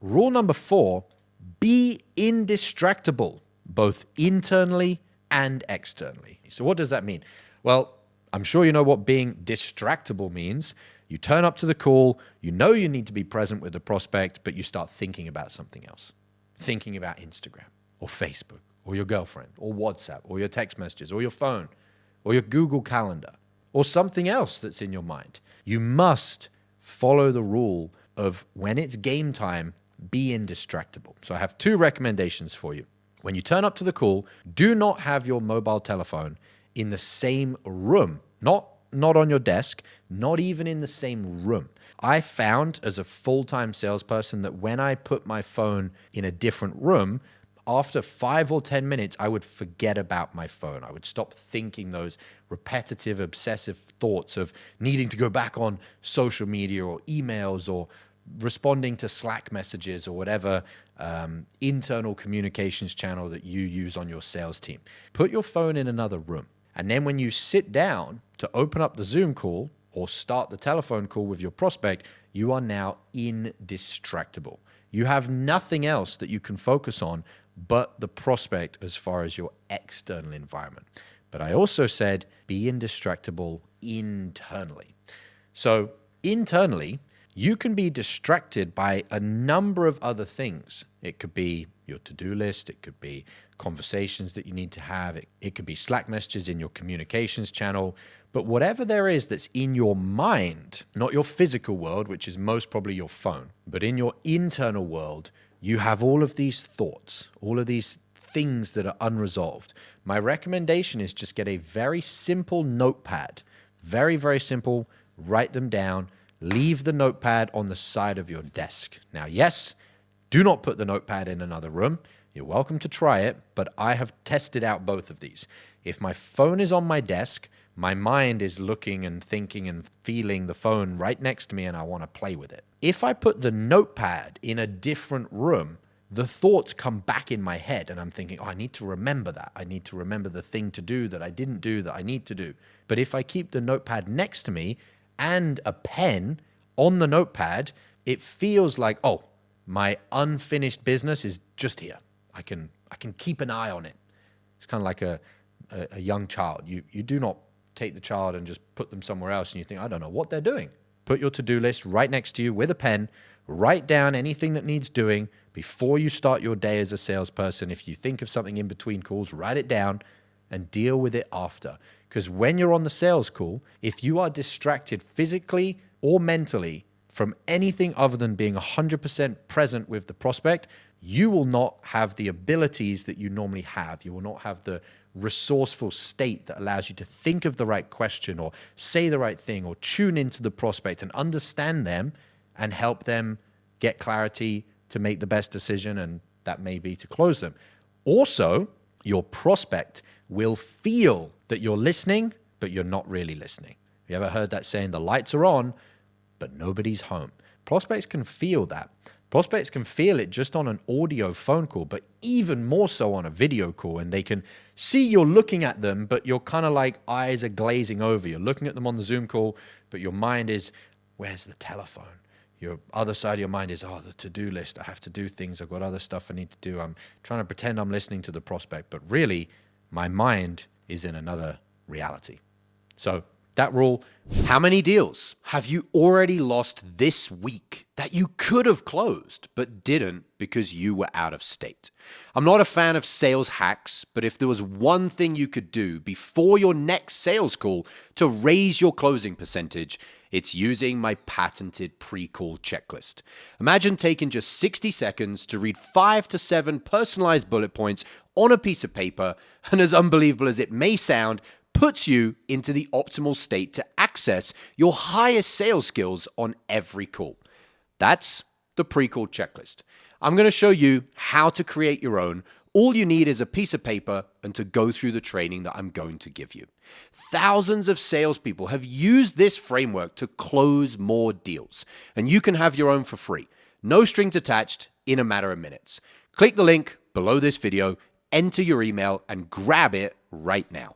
Rule number 4, be indistractable, both internally and externally. So what does that mean? Well, I'm sure you know what being distractible means. You turn up to the call, you know you need to be present with the prospect, but you start thinking about something else. Thinking about Instagram or Facebook or your girlfriend or WhatsApp or your text messages or your phone or your Google Calendar or something else that's in your mind. You must follow the rule of when it's game time, be indistractable. So I have 2 recommendations for you. When you turn up to the call, do not have your mobile telephone in the same room, not on your desk, not even in the same room. I found as a full-time salesperson that when I put my phone in a different room, after 5 or 10 minutes, I would forget about my phone. I would stop thinking those repetitive, obsessive thoughts of needing to go back on social media or emails or responding to Slack messages or whatever internal communications channel that you use on your sales team. Put your phone in another room. And then when you sit down to open up the Zoom call or start the telephone call with your prospect, you are now indistractable. You have nothing else that you can focus on but the prospect as far as your external environment. But I also said be indistractable internally. So internally, you can be distracted by a number of other things. It could be your to-do list. It could be conversations that you need to have. It could be Slack messages in your communications channel. But whatever there is that's in your mind, not your physical world, which is most probably your phone, but in your internal world, you have all of these thoughts, all of these things that are unresolved. My recommendation is just get a very simple notepad. Very, very simple. Write them down. Leave the notepad on the side of your desk. Now, yes, do not put the notepad in another room. You're welcome to try it, but I have tested out both of these. If my phone is on my desk, my mind is looking and thinking and feeling the phone right next to me and I want to play with it. If I put the notepad in a different room, the thoughts come back in my head and I'm thinking, oh, I need to remember that. I need to remember the thing to do that I didn't do that I need to do. But if I keep the notepad next to me and a pen on the notepad, it feels like, oh, my unfinished business is just here. I can keep an eye on it. It's kind of like a young child. You do not take the child and just put them somewhere else and you think, I don't know what they're doing. Put your to-do list right next to you with a pen. Write down anything that needs doing before you start your day as a salesperson. If you think of something in between calls, write it down and deal with it after. Because when you're on the sales call, if you are distracted physically or mentally from anything other than being 100% present with the prospect, you will not have the abilities that you normally have. You will not have the resourceful state that allows you to think of the right question or say the right thing or tune into the prospect and understand them and help them get clarity to make the best decision, and that may be to close them. Also, your prospect will feel that you're listening, but you're not really listening. You ever heard that saying, the lights are on, but nobody's home? Prospects can feel that. Prospects can feel it just on an audio phone call, but even more so on a video call. And they can see you're looking at them, but you're kind of like eyes are glazing over. You're looking at them on the Zoom call, but your mind is, where's the telephone? Your other side of your mind is, oh, the to-do list. I have to do things. I've got other stuff I need to do. I'm trying to pretend I'm listening to the prospect, but really my mind is in another reality. So that rule. How many deals have you already lost this week that you could have closed but didn't because you were out of state? I'm not a fan of sales hacks, but if there was one thing you could do before your next sales call to raise your closing percentage, it's using my patented pre-call checklist. Imagine taking just 60 seconds to read 5 to 7 personalized bullet points on a piece of paper, and as unbelievable as it may sound, puts you into the optimal state to access your highest sales skills on every call. That's the pre-call checklist. I'm going to show you how to create your own. All you need is a piece of paper and to go through the training that I'm going to give you. Thousands of salespeople have used this framework to close more deals, and you can have your own for free. No strings attached, in a matter of minutes. Click the link below this video, enter your email, and grab it right now.